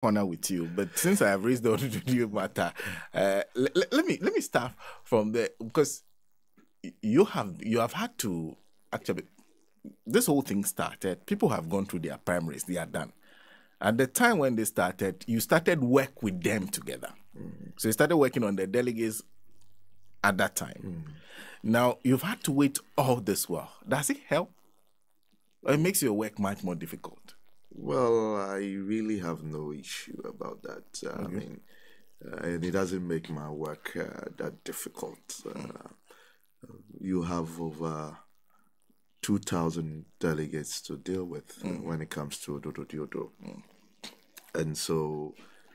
corner with you, but since I have raised the audio matter, let me start from there because you have had to actually. This whole thing started. People have gone through their primaries; they are done. At the time when they started, you started work with them together. So you started working on the delegates at that time. Now you've had to wait all this while. Does it help? Or it makes your work much more difficult? Well, I really have no issue about that. I mean, and it doesn't make my work that difficult. You have over 2,000 delegates to deal with when it comes to Ododo. And so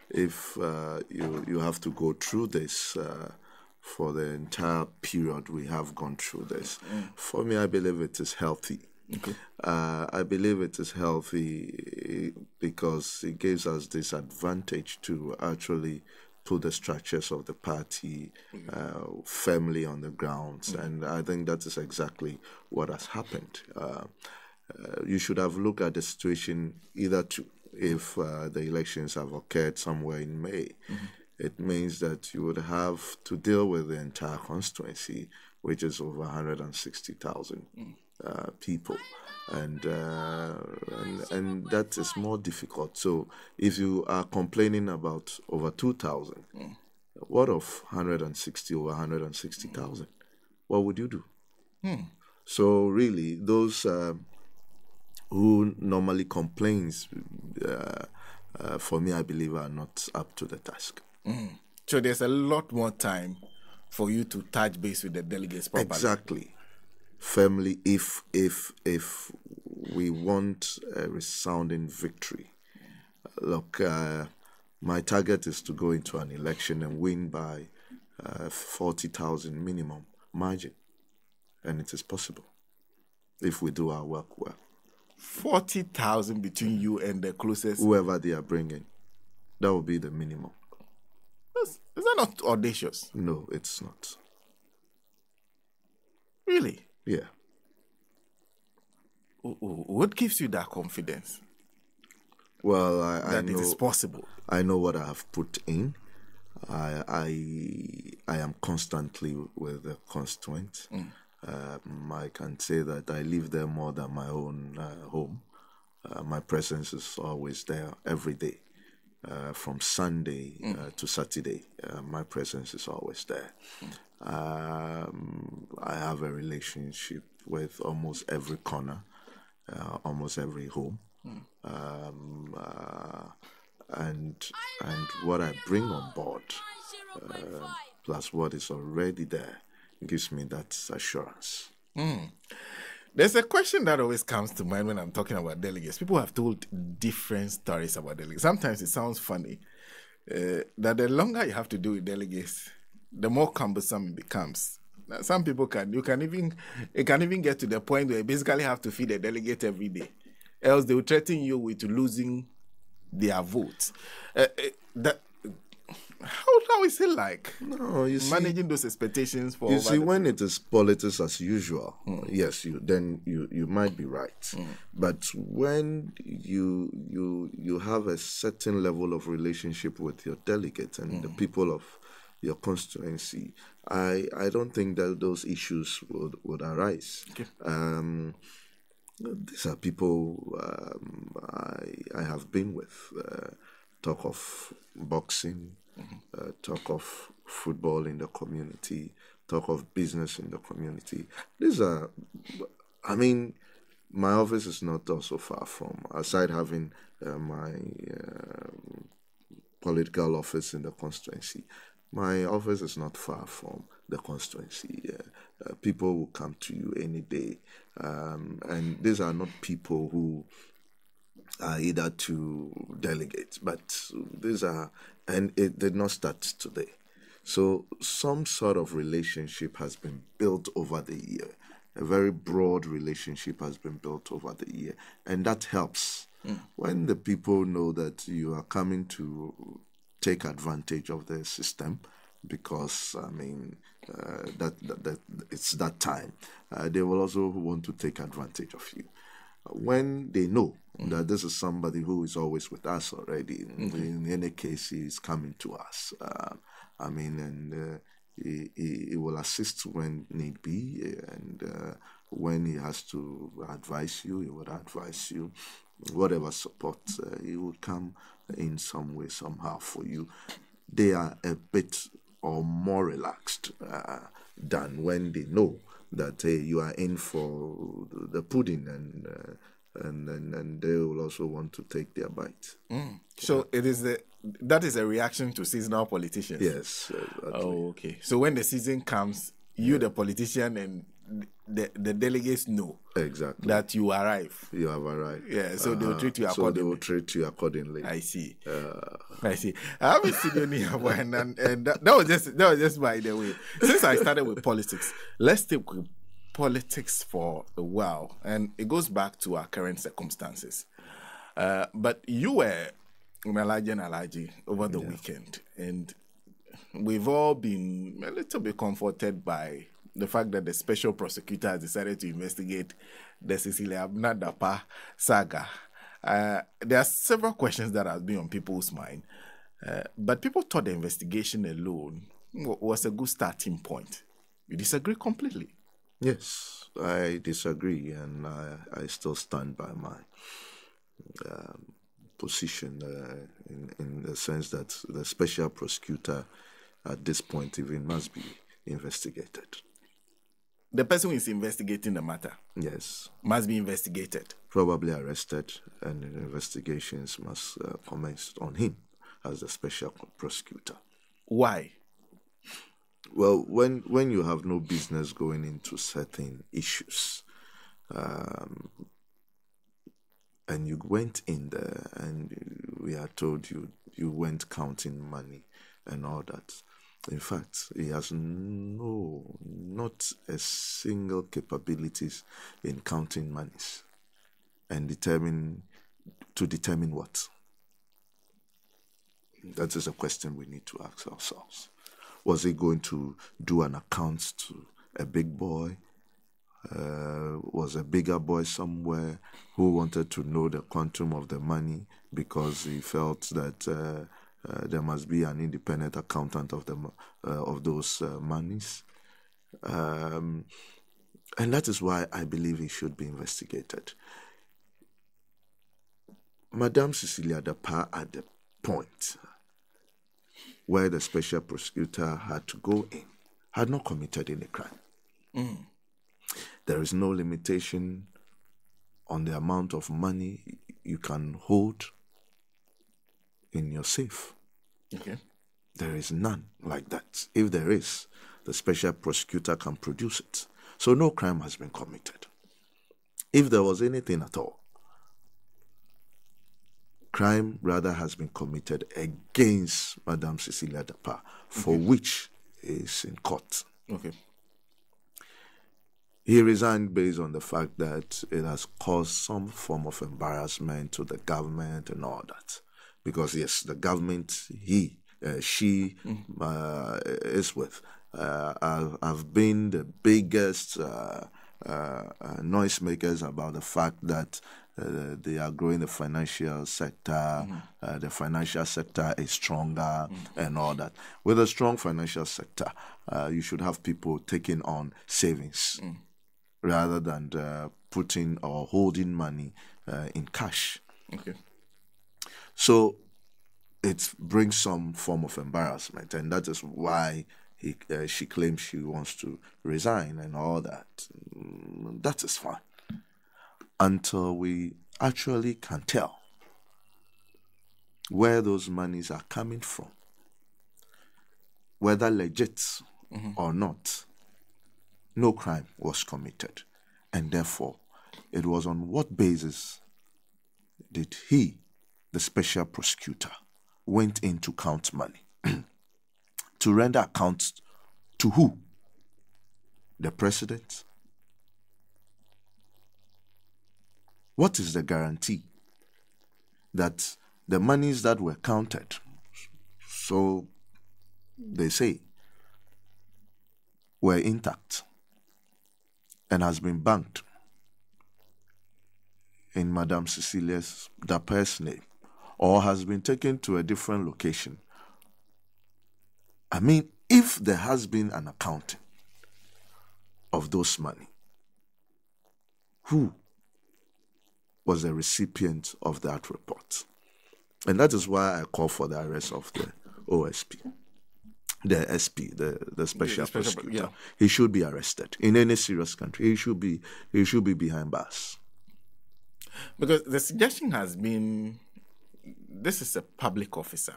if you have to go through this for the entire period we have gone through this, for me, I believe it is healthy. Okay. I believe it is healthy because it gives us this advantage to actually put the structures of the party firmly on the grounds. And I think that is exactly what has happened. You should have looked at the situation either to, if the elections have occurred somewhere in May. It means that you would have to deal with the entire constituency, which is over 160,000 people, and that is more difficult. So if you are complaining about over 2,000, what of 160 over 160,000? What would you do? So really, those who normally complains, for me, I believe, are not up to the task. So there's a lot more time for you to touch base with the delegates properly. Exactly. Firmly, if we want a resounding victory. Look, my target is to go into an election and win by 40,000 minimum margin. And it is possible if we do our work well. 40,000 between you and the closest? Whoever they are bringing. That will be the minimum. Is that not audacious? No, it's not. Really? Yeah. What gives you that confidence? Well, I know it is possible. I know what I have put in. I am constantly with the constituent. I can say that I live there more than my own home. My presence is always there every day. From Sunday to Saturday, my presence is always there. I have a relationship with almost every corner, almost every home, and what I bring on board, plus what is already there, gives me that assurance. There's a question that always comes to mind when I'm talking about delegates. People have told different stories about delegates. Sometimes it sounds funny that the longer you have to do with delegates, the more cumbersome it becomes. Now, some people it can even get to the point where you basically have to feed a delegate every day, else they will threaten you with losing their votes. How is it like? No, you managing see, those expectations for. You see, when it is politics as usual, yes, you might be right. But when you have a certain level of relationship with your delegate and the people of your constituency, I don't think that those issues would arise. Okay. These are people I have been with. Talk of boxing, talk of football in the community, talk of business in the community. These are, I mean, my office is not also far from, aside having my political office in the constituency, my office is not far from the constituency. People will come to you any day. And these are not people who are either to delegates, but these are, and it did not start today. So some sort of relationship has been built over the year. A very broad relationship has been built over the year. And that helps. When the people know that you are coming to take advantage of the system, because, I mean, that it's that time, they will also want to take advantage of you. when they know that this is somebody who is always with us already, in any case, he is coming to us. He will assist when need be, and when he has to advise you, he will advise you. Whatever support, he will come in some way, somehow for you. They are a bit or more relaxed than when they know that you are in for the pudding, and they will also want to take their bite. So that is a reaction to seasonal politicians. Yes. Exactly. Oh, okay. So when the season comes, you, the politician, and the delegates know exactly that you arrive. You have arrived. Yeah. So they will treat you accordingly. So they will treat you accordingly. I see. I see. I haven't seen you, Nii Yarboi Annan, and that was just by the way. Since I started with politics, let's stick with politics for a while, and it goes back to our current circumstances. But you were Alaji over the weekend, and we've all been a little bit comforted by the fact that the special prosecutor has decided to investigate the Dapaah Sga. There are several questions that have been on people's mind, but people thought the investigation alone was a good starting point. You disagree completely? Yes, I disagree, and I still stand by my position in the sense that the special prosecutor at this point even must be investigated. The person who is investigating the matter, yes, must be investigated. Probably arrested, and investigations must commence on him as the special prosecutor. Why? Well, when you have no business going into certain issues, and you went in there, and we are told you went counting money and all that. In fact, he has not a single capabilities in counting monies and determine what. That is a question we need to ask ourselves. Was he going to do an account to a big boy? Was a bigger boy somewhere who wanted to know the quantum of the money because he felt that there must be an independent accountant of those monies, and that is why I believe he should be investigated. Madam Cecilia Dapaah, at the point where the special prosecutor had to go in, had not committed any crime. There is no limitation on the amount of money you can hold in your safe. Okay. There is none like that. If there is, the special prosecutor can produce it. So no crime has been committed. If there was anything at all, crime rather has been committed against Madam Cecilia Dapaah, for which is in court. Okay. He resigned based on the fact that it has caused some form of embarrassment to the government and all that. Because yes, the government she is with have been the biggest noisemakers about the fact that they are growing the financial sector. The financial sector is stronger and all that. With a strong financial sector, you should have people taking on savings rather than putting or holding money in cash. Okay. So it brings some form of embarrassment, and that is why she claims she wants to resign and all that. That is fine. Until we actually can tell where those monies are coming from, whether legit or not, no crime was committed. And therefore, it was on what basis did he, the special prosecutor, went in to count money? To render accounts to who? The president? What is the guarantee that the monies that were counted, so they say, were intact and has been banked in Madame Cecilia's Dapaah's name or has been taken to a different location, I mean, if there has been an accounting of those money, who was the recipient of that report? And that is why I call for the arrest of the OSP, the SP, the special prosecutor. Yeah. He should be arrested. In any serious country, he should be behind bars. Because the suggestion has been, this is a public officer.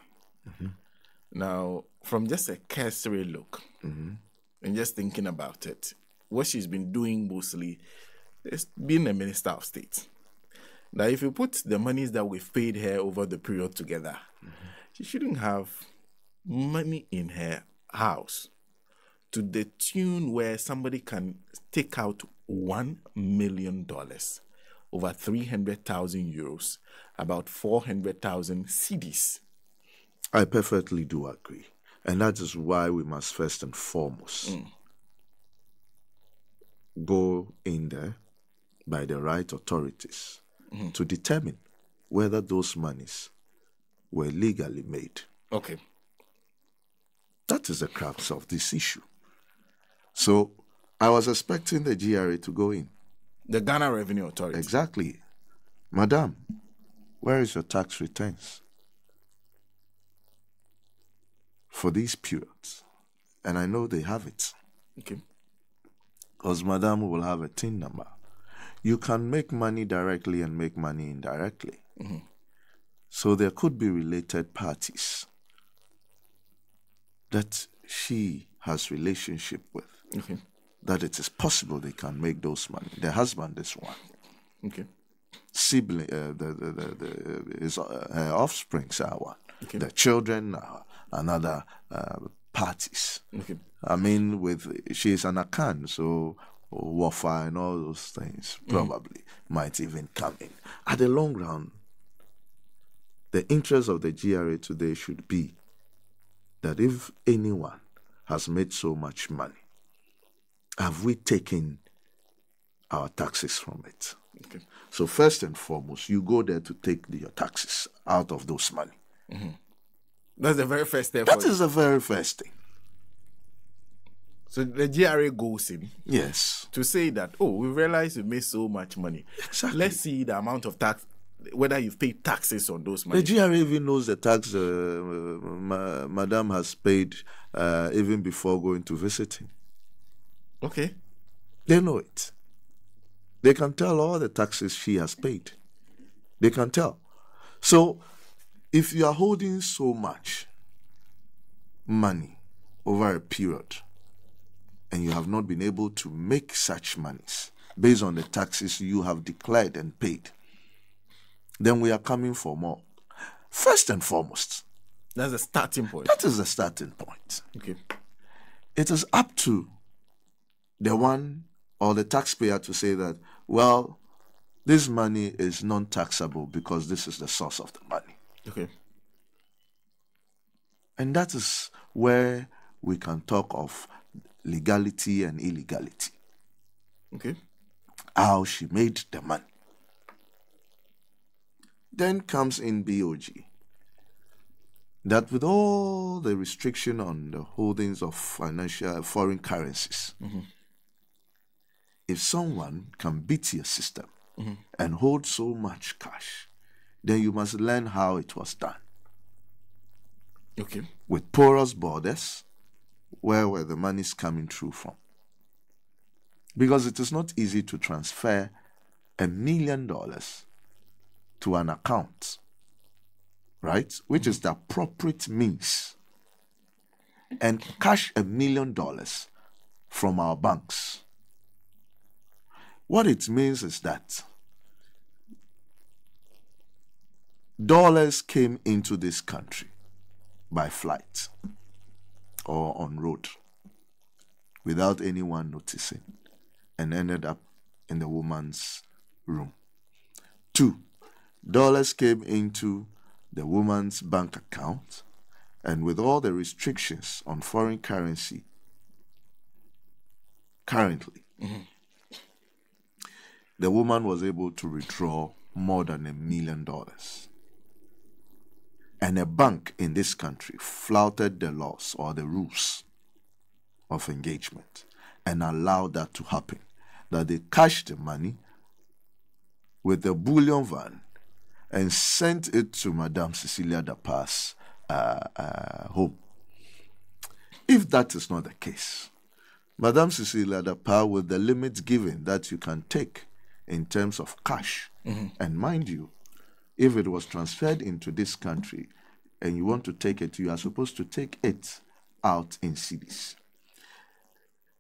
Now, from just a cursory look and just thinking about it, what she's been doing mostly is being a minister of state. Now, if you put the monies that we've paid her over the period together, she shouldn't have money in her house to the tune where somebody can take out $1 million, over 300,000 euros, about 400,000 cedis. I perfectly do agree. And that is why we must first and foremost go in there by the right authorities to determine whether those monies were legally made. Okay. That is the crux of this issue. So I was expecting the GRA to go in. The Ghana Revenue Authority. Exactly. Madam, where is your tax returns for these periods? And I know they have it. Okay. Because Madam will have a TIN number. You can make money directly and make money indirectly. So there could be related parties that she has relationship with. That it is possible they can make those money. The husband is one. Okay. Sibling, her offsprings are one. Okay. The children are another parties. Okay. I mean, she is an Akan, so Wafa and all those things probably might even come in. At the long run, the interest of the GRA today should be that if anyone has made so much money, have we taken our taxes from it? Okay. So first and foremost, you go there to take your taxes out of those money. That's the very first step. That is the very first thing. So the GRA goes in. Yes. To say that, oh, we realize you made so much money. Exactly. Let's see the amount of tax, whether you've paid taxes on those The money. GRA even knows the tax Madam has paid even before going to visit him. Okay. They know it. They can tell all the taxes she has paid. They can tell. So, if you are holding so much money over a period and you have not been able to make such monies based on the taxes you have declared and paid, then we are coming for more. First and foremost, That's the starting point. that is the starting point. Okay. It is up to the one or the taxpayer to say that, well, this money is non-taxable because this is the source of the money. Okay. And that is where we can talk of legality and illegality. Okay. How she made the money. Then comes in BOG that with all the restriction on the holdings of foreign currencies, if someone can beat your system and hold so much cash, then you must learn how it was done. Okay. With porous borders, where were the monies coming through from? Because it is not easy to transfer $1 million to an account, right? Which is the appropriate means, and cash $1 million from our banks. What it means is that dollars came into this country by flight or on road without anyone noticing and ended up in the woman's room. 2, dollars came into the woman's bank account, and with all the restrictions on foreign currency currently, the woman was able to withdraw more than $1 million. And a bank in this country flouted the laws or the rules of engagement and allowed that to happen. That they cashed the money with a bullion van and sent it to Madame Cecilia Dapaah's home. If that is not the case, Madame Cecilia Dapaah, with the limits given that you can take in terms of cash, and mind you, if it was transferred into this country and you want to take it, you are supposed to take it out in cedis.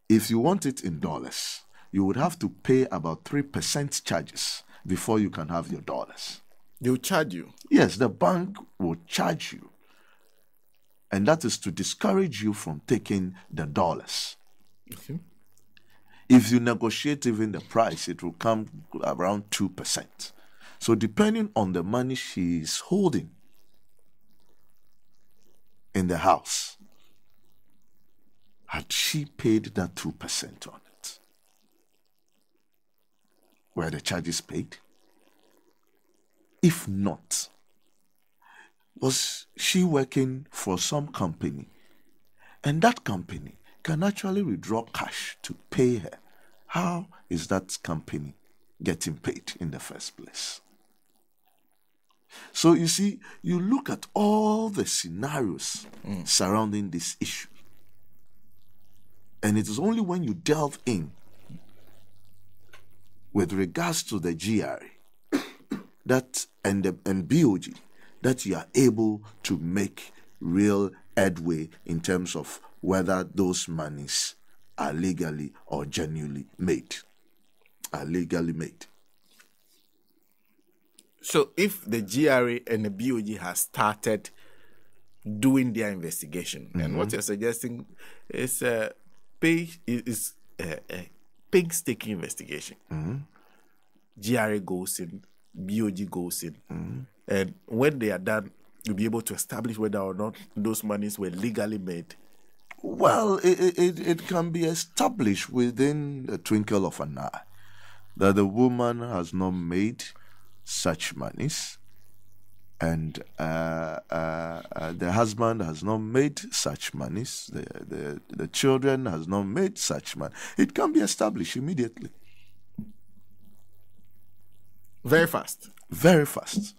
If you want it in dollars, you would have to pay about 3% charges before you can have your dollars. They'll charge you? Yes, the bank will charge you. And that is to discourage you from taking the dollars. Okay. If you negotiate even the price, it will come around 2%. So depending on the money she is holding in the house, had she paid that 2% on it? Were the charges paid? If not, was she working for some company and that company can actually withdraw cash to pay her? How is that company getting paid in the first place? So you see, you look at all the scenarios surrounding this issue, and it is only when you delve in with regards to the GRA that and BOG that you are able to make real headway in terms of whether those monies are legally or genuinely made. So if the GRA and the BOG has started doing their investigation, and what you're suggesting is a painstaking investigation. GRA goes in, BOG goes in, and when they are done, you'll be able to establish whether or not those monies were legally made. Well, it can be established within a twinkle of an eye that the woman has not made such monies, and the husband has not made such monies, the children has not made such money. It can be established immediately. Very fast. Very fast.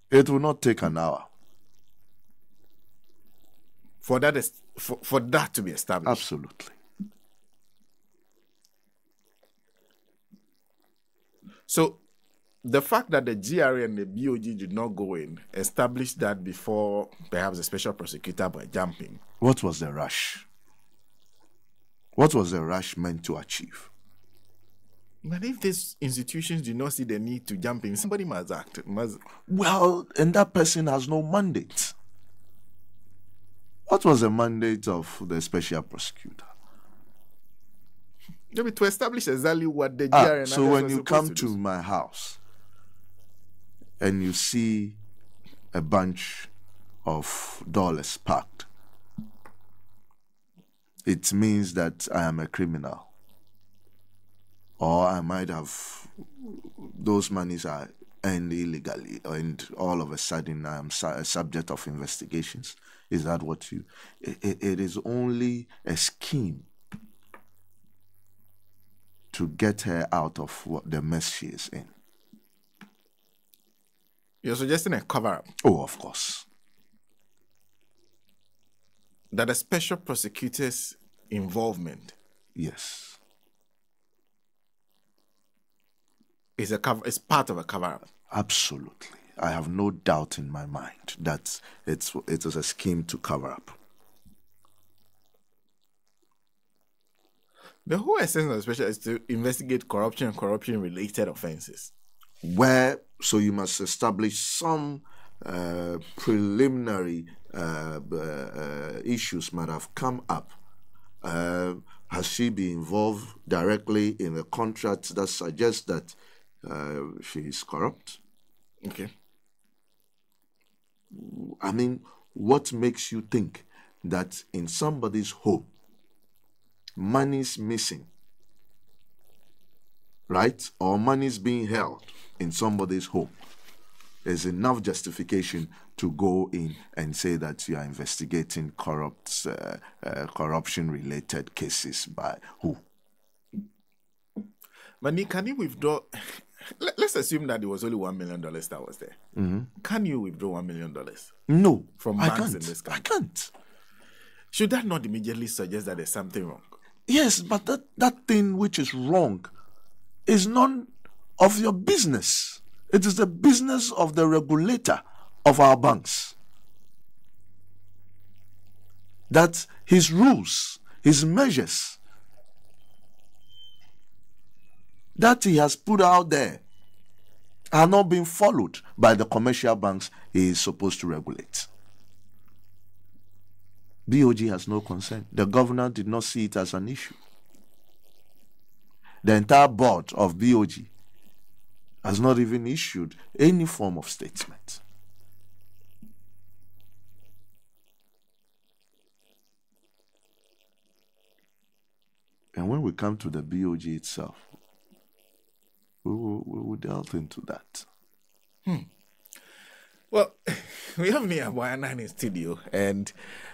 It will not take an hour. For that to be established. Absolutely. So the fact that the GRA and the BOG did not go in established that before perhaps the special prosecutor by jumping. What was the rush? What was the rush meant to achieve? But if these institutions do not see the need to jump in, somebody must act. Well, and that person has no mandate. What was the mandate of the special prosecutor? Maybe to establish exactly what the GRA and so when you come to my house and you see a bunch of dollars packed, it means that I am a criminal. Or I might have, those monies are earned illegally, and all of a sudden I am a subject of investigations. Is that what you... It is only a scheme to get her out of the mess she is in. You're suggesting a cover-up? Oh, of course. That the special prosecutor's involvement... Yes. Is part of a cover-up. Absolutely. I have no doubt in my mind that it is a scheme to cover up. The whole essence of the special is to investigate corruption and corruption-related offenses. So you must establish some preliminary issues might have come up. Has she been involved directly in a contract that suggests that she is corrupt? Okay. I mean, what makes you think that in somebody's home, money is missing right, or monies being held in somebody's home is enough justification to go in and say that you are investigating corruption-related cases by who? But Nii, can you withdraw? Let's assume that there was only $1 million that was there. Mm-hmm. Can you withdraw $1 million? No, from banks in this country? I can't. Should that not immediately suggest that there's something wrong? Yes, but that thing which is wrong is none of your business. It is the business of the regulator of our banks. That his rules, his measures that he has put out there are not being followed by the commercial banks he is supposed to regulate. BOG has no concern. The governor did not see it as an issue. The entire board of BOG has not even issued any form of statement. And when we come to the BOG itself, we will delve into that. Well, we have Nii Yarboi Annan in studio, and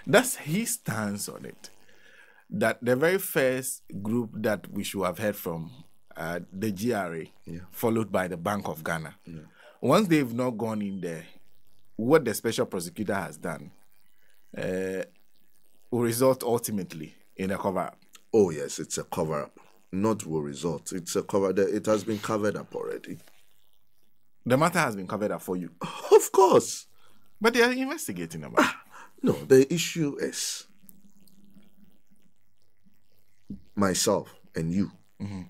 that's his stance on it. That the very first group that we should have heard from, the GRA, followed by the Bank of Ghana. Yeah. Once they've not gone in there, what the special prosecutor has done will result ultimately in a cover-up. Oh yes, it's a cover-up. Not will result. It's a cover. It has been covered up already. The matter has been covered up for you. Of course. But they are investigating about it. No, the issue is myself and you. Mm-hmm.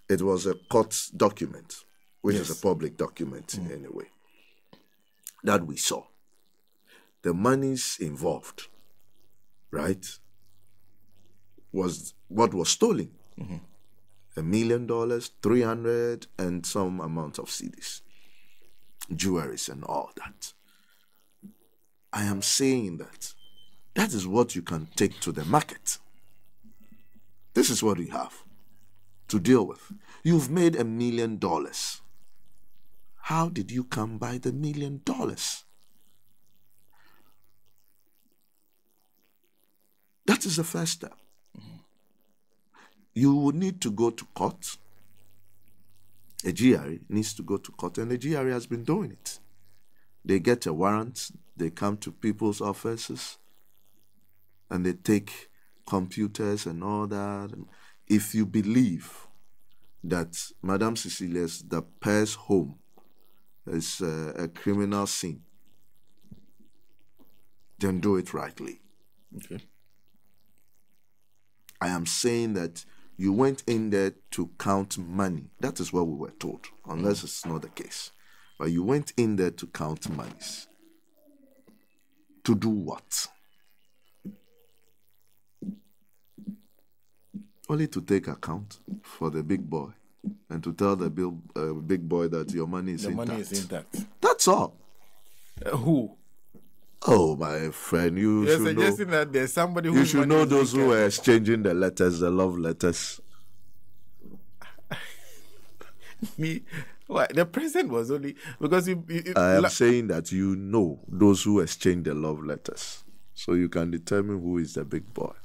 It was a court document, which is a public document anyway, that we saw. The monies involved, right, was what was stolen. Mm-hmm. $1 million, 300 and some amount of cedis, jewelries and all that. I am saying that is what you can take to the market. This is what we have to deal with. You've made $1 million. How did you come by the $1 million? That is the first step. You would need to go to court. A GRA needs to go to court, and the GRA has been doing it. They get a warrant, they come to people's offices, and they take computers and all that. And if you believe that Madam Cecilia's Dapaah's home is a criminal scene, then do it rightly. Okay. I am saying that you went in there to count money. That is what we were told, unless it's not the case. But you went in there to count monies. To do what? Only to take account for the big boy and to tell the big boy that your money is intact. Money is intact. That's all. Who? Oh, my friend, you You're should suggesting know. that there's somebody who You should know those who were exchanging the letters, the love letters. What? The president was only because I am saying that you know those who exchange the love letters, so you can determine who is the big boy.